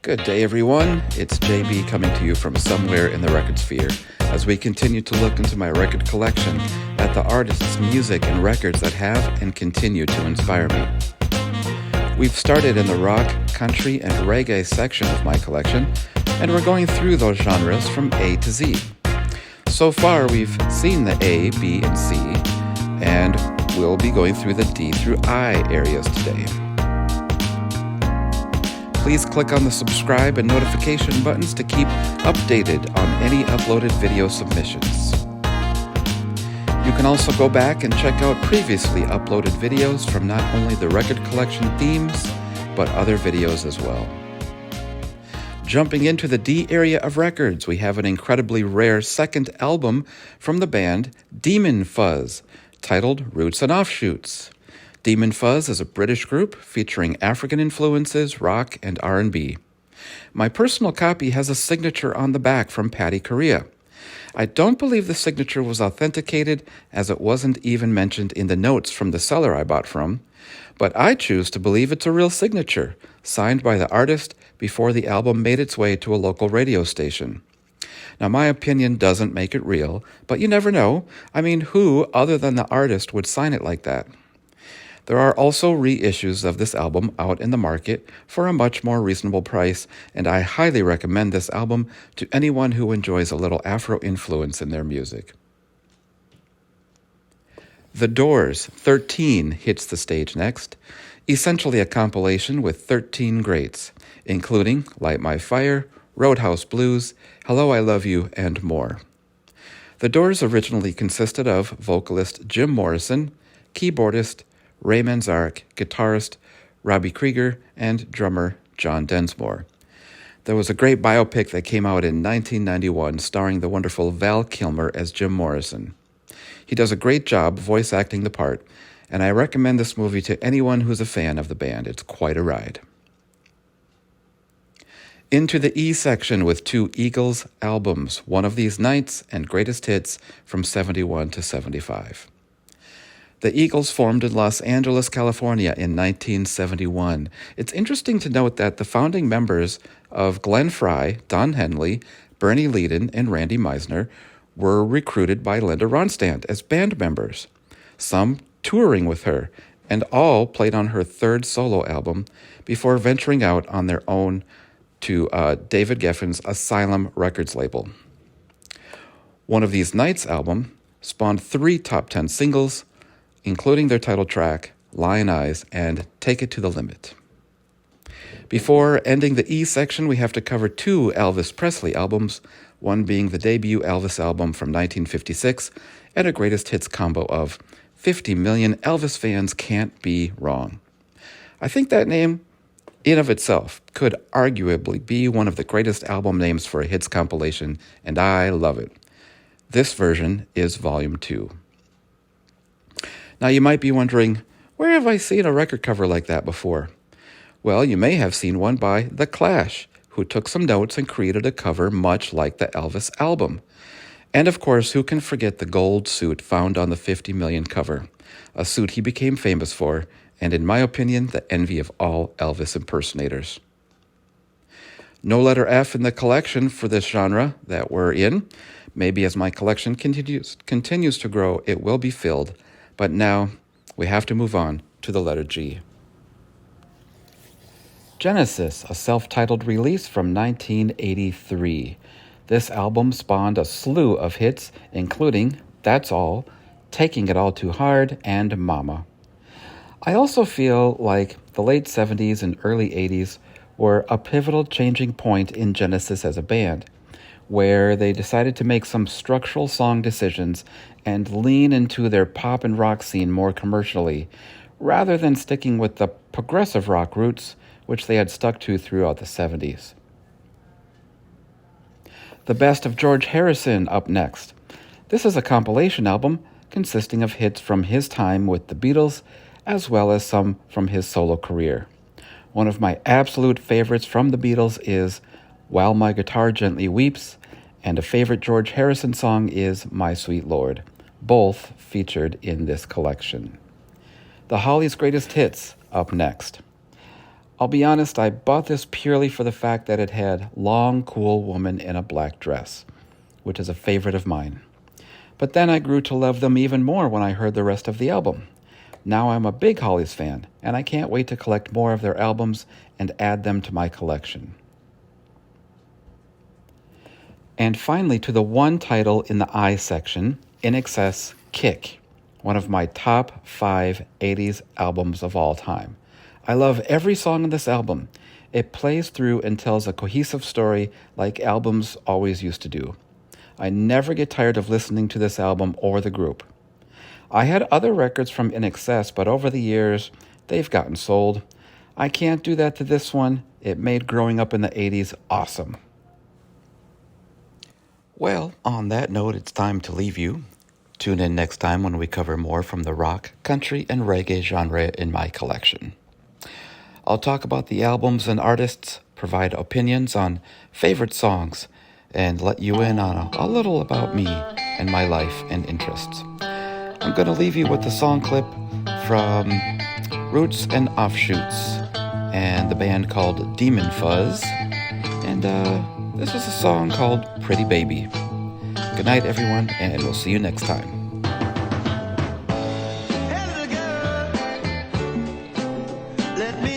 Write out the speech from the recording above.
Good day, everyone. It's JB coming to you from somewhere in the record sphere as we continue to look into my record collection at the artists, music, and records that have and continue to inspire me. We've started in the rock, country, and reggae section of my collection, and we're going through those genres from A to Z. So far, we've seen the A, B, and C, and we'll be going through the D through I areas today. Please click on the subscribe and notification buttons to keep updated on any uploaded video submissions. You can also go back and check out previously uploaded videos from not only the record collection themes, but other videos as well. Jumping into the D area of records, we have an incredibly rare second album from the band Demon Fuzz, titled Roots and Offshoots. Demon Fuzz is a British group featuring African influences, rock, and R&B. My personal copy has a signature on the back from Paddy Correa. I don't believe the signature was authenticated, as it wasn't even mentioned in the notes from the seller I bought from, but I choose to believe it's a real signature, signed by the artist before the album made its way to a local radio station. Now, my opinion doesn't make it real, but you never know. I mean, who other than the artist would sign it like that? There are also reissues of this album out in the market for a much more reasonable price, and I highly recommend this album to anyone who enjoys a little Afro influence in their music. The Doors' 13 hits the stage next, essentially a compilation with 13 greats, including Light My Fire, Roadhouse Blues, Hello I Love You, and more. The Doors originally consisted of vocalist Jim Morrison, keyboardist Ray Manzarek, guitarist Robbie Krieger, and drummer John Densmore. There was a great biopic that came out in 1991 starring the wonderful Val Kilmer as Jim Morrison. He does a great job voice acting the part, and I recommend this movie to anyone who's a fan of the band. It's quite a ride. Into the E section with two Eagles albums, One of These Nights and Greatest Hits from 71 to 75. The Eagles formed in Los Angeles, California in 1971. It's interesting to note that the founding members of Glenn Frey, Don Henley, Bernie Leadon, and Randy Meisner were recruited by Linda Ronstadt as band members, some touring with her, and all played on her third solo album before venturing out on their own to David Geffen's Asylum Records label. One of These Nights album spawned 3 top 10 singles, including their title track, Lion Eyes, and Take It to the Limit. Before ending the E section, we have to cover 2 Elvis Presley albums, one being the debut Elvis album from 1956, and a greatest hits combo of 50 Million Elvis Fans Can't Be Wrong. I think that name, in of itself, could arguably be one of the greatest album names for a hits compilation, and I love it. This version is Volume 2. Now, you might be wondering, where have I seen a record cover like that before? Well, you may have seen one by The Clash, who took some notes and created a cover much like the Elvis album. And of course, who can forget the gold suit found on the 50 Million cover, a suit he became famous for, and in my opinion, the envy of all Elvis impersonators. No letter F in the collection for this genre that we're in. Maybe as my collection continues to grow, it will be filled. But now, we have to move on to the letter G. Genesis, a self-titled release from 1983. This album spawned a slew of hits, including That's All, Taking It All Too Hard, and Mama. I also feel like the late 70s and early 80s were a pivotal changing point in Genesis as a band, where they decided to make some structural song decisions and lean into their pop and rock scene more commercially, rather than sticking with the progressive rock roots which they had stuck to throughout the 70s. The Best of George Harrison up next. This is a compilation album consisting of hits from his time with the Beatles, as well as some from his solo career. One of my absolute favorites from the Beatles is While My Guitar Gently Weeps, and a favorite George Harrison song is My Sweet Lord, both featured in this collection. The Hollies' Greatest Hits up next. I'll be honest, I bought this purely for the fact that it had Long Cool Woman in a Black Dress, which is a favorite of mine. But then I grew to love them even more when I heard the rest of the album. Now I'm a big Hollies fan, and I can't wait to collect more of their albums and add them to my collection. And finally, to the one title in the I section, In Excess, Kick, one of my top 5 80s albums of all time. I love every song on this album. It plays through and tells a cohesive story like albums always used to do. I never get tired of listening to this album or the group. I had other records from In Excess, but over the years, they've gotten sold. I can't do that to this one. It made growing up in the 80s awesome. Well, on that note, it's time to leave you. Tune in next time when we cover more from the rock, country, and reggae genre in my collection. I'll talk about the albums and artists, provide opinions on favorite songs, and let you in on a little about me and my life and interests. I'm going to leave you with the song clip from Roots and Offshoots and the band called Demon Fuzz. And this is a song called Pretty Baby. Good night, everyone, and we'll see you next time. Hey, little girl, let me